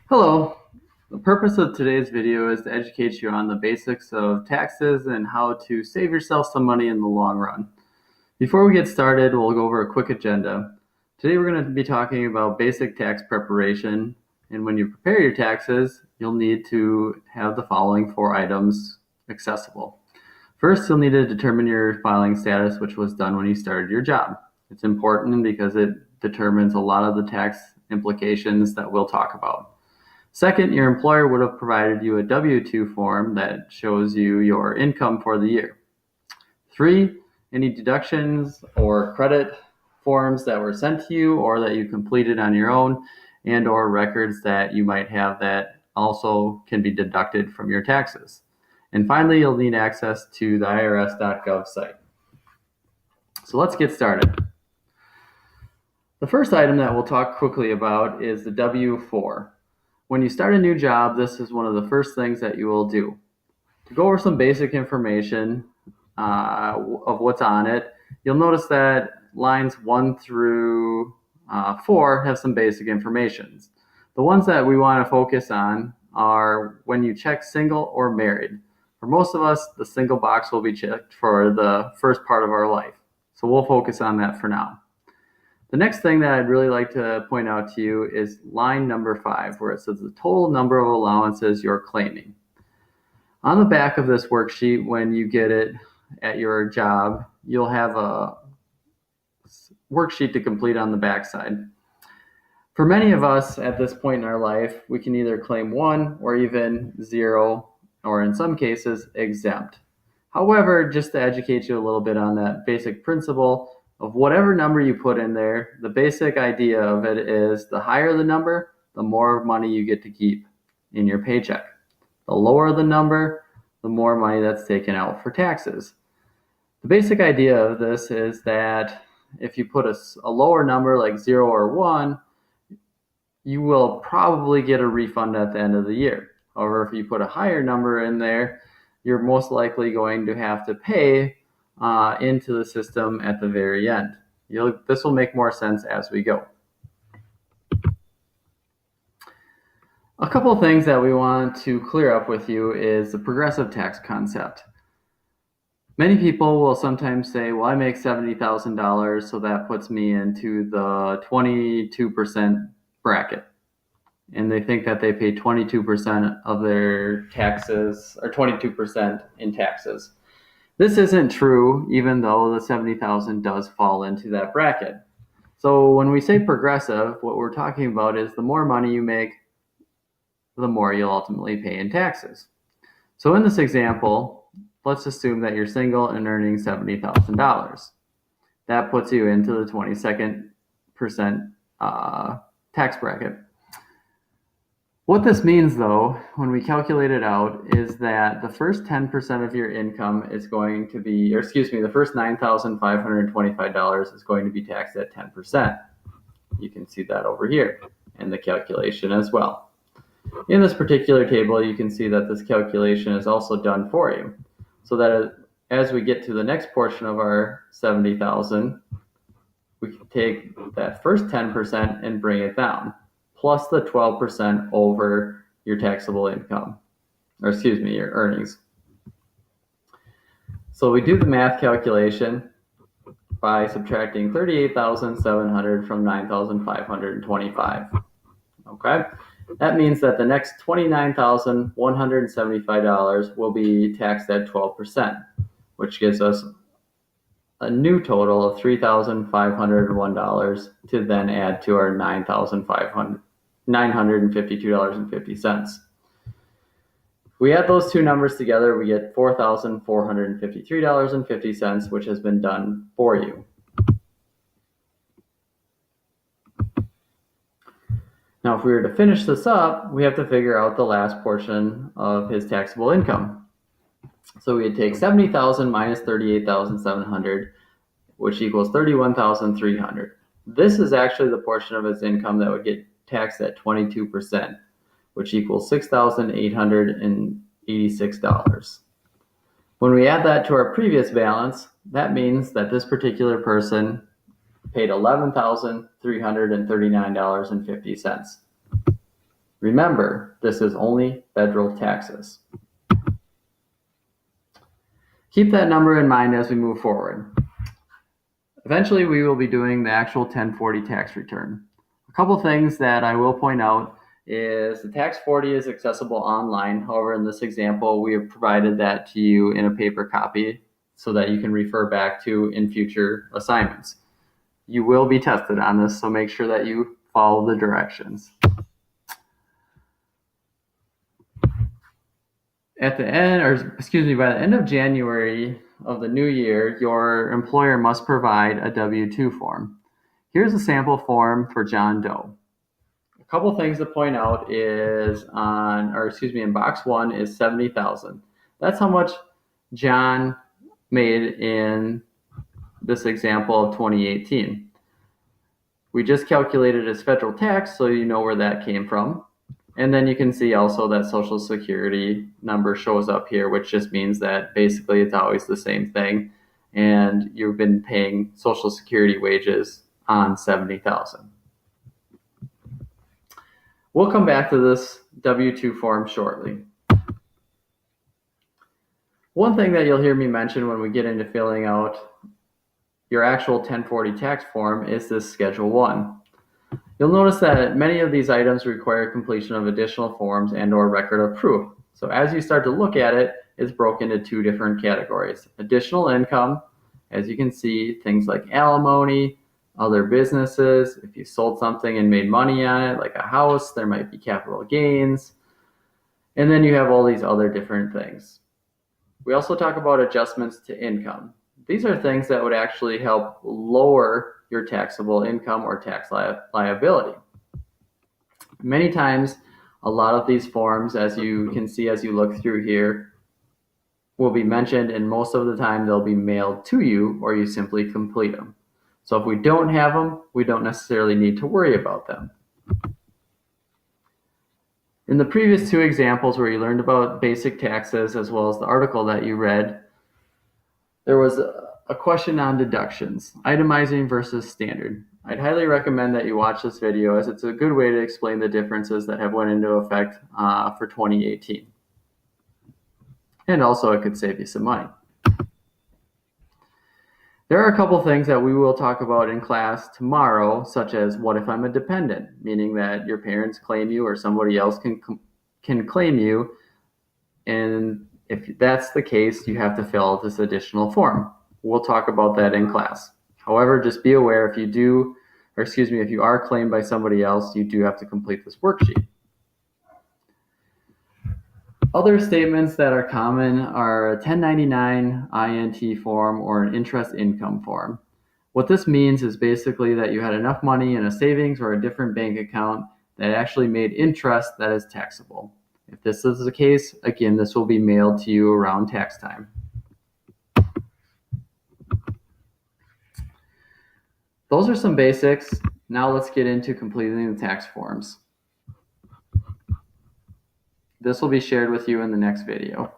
Hello. The purpose of today's video is to educate you on the basics of taxes and how to save yourself some money in the long run. Before we get started, we'll go over a quick agenda. Today we're going to be talking about basic tax preparation, and when you prepare your taxes, you'll need to have the following 4 items accessible. First, you'll need to determine your filing status, which was done when you started your job. It's important because it determines a lot of the tax implications that we'll talk about. Second, your employer would have provided you a W-2 form that shows you your income for the year. 3, any deductions or credit forms that were sent to you or that you completed on your own, and or records that you might have that also can be deducted from your taxes. And finally, you'll need access to the irs.gov site. So let's get started. The first item that we'll talk quickly about is the W-4. When you start a new job, this is one of the first things that you will do. To go over some basic information of what's on it, you'll notice that lines 1 through 4 have some basic information. The ones that we want to focus on are when you check single or married. For most of us, the single box will be checked for the first part of our life. So we'll focus on that for now. The next thing that I'd really like to point out to you is line number 5, where it says the total number of allowances you're claiming. On the back of this worksheet, when you get it at your job, you'll have a worksheet to complete on the back side. For many of us at this point in our life, we can either claim 1 or even 0, or in some cases, exempt. However, just to educate you a little bit on that basic principle, of whatever number you put in there, the basic idea of it is the higher the number, the more money you get to keep in your paycheck. The lower the number, the more money that's taken out for taxes. The basic idea of this is that if you put a lower number like 0 or 1, you will probably get a refund at the end of the year. However, if you put a higher number in there, you're most likely going to have to pay into the system at the very end. This will make more sense as we go. A couple of things that we want to clear up with you is the progressive tax concept. Many people will sometimes say, well, I make $70,000, so that puts me into the 22% bracket. And they think that they pay 22% of their taxes, or 22% in taxes. This isn't true, even though the $70,000 does fall into that bracket. So when we say progressive, what we're talking about is the more money you make, the more you'll ultimately pay in taxes. So in this example, let's assume that you're single and earning $70,000. That puts you into the 22% tax bracket. What this means, though, when we calculate it out, is that the first 10% of your income is going to be, or excuse me, the first $9,525 is going to be taxed at 10%. You can see that over here in the calculation as well. In this particular table, you can see that this calculation is also done for you, so that as we get to the next portion of our $70,000, we can take that first 10% and bring it down, plus the 12% over your taxable income, or excuse me, your earnings. So we do the math calculation by subtracting 38,700 from 9,525. Okay, that means that the next $29,175 will be taxed at 12%, which gives us a new total of $3,501 to then add to our $952.50. If we add those two numbers together, we get $4,453.50, which has been done for you. Now, if we were to finish this up, we have to figure out the last portion of his taxable income. So we'd take $70,000 minus $38,700, which equals $31,300. This is actually the portion of his income that would get taxed at 22%, which equals $6,886. When we add that to our previous balance, that means that this particular person paid $11,339.50. Remember, this is only federal taxes. Keep that number in mind as we move forward. Eventually, we will be doing the actual 1040 tax return. A couple things that I will point out is the tax 40 is accessible online. However, in this example, we have provided that to you in a paper copy so that you can refer back to in future assignments. You will be tested on this, so make sure that you follow the directions. At the end, by the end of January of the new year, your employer must provide a W-2 form. Here's a sample form for John Doe. A couple things to point out is in box 1 is $70,000. That's how much John made in this example of 2018. We just calculated his federal tax, so you know where that came from. And then you can see also that Social Security number shows up here, which just means that basically it's always the same thing. And you've been paying Social Security wages on $70,000. We'll come back to this W-2 form shortly. One thing that you'll hear me mention when we get into filling out your actual 1040 tax form is this Schedule 1. You'll notice that many of these items require completion of additional forms and/or record of proof. So as you start to look at it, it's broken into two different categories. Additional income, as you can see, things like alimony, other businesses. If you sold something and made money on it, like a house, there might be capital gains. And then you have all these other different things. We also talk about adjustments to income. These are things that would actually help lower your taxable income or tax liability. Many times, a lot of these forms, as you can see as you look through here, will be mentioned, and most of the time they'll be mailed to you or you simply complete them. So if we don't have them, we don't necessarily need to worry about them. In the previous two examples where you learned about basic taxes as well as the article that you read, there was a question on deductions, itemizing versus standard. I'd highly recommend that you watch this video as it's a good way to explain the differences that have went into effect for 2018. And also it could save you some money. There are a couple things that we will talk about in class tomorrow, such as what if I'm a dependent, meaning that your parents claim you or somebody else can claim you, and if that's the case, you have to fill out this additional form. We'll talk about that in class. However, just be aware if you are claimed by somebody else, you do have to complete this worksheet. Other statements that are common are a 1099 INT form or an interest income form. What this means is basically that you had enough money in a savings or a different bank account that actually made interest that is taxable. If this is the case, again, this will be mailed to you around tax time. Those are some basics. Now let's get into completing the tax forms. This will be shared with you in the next video.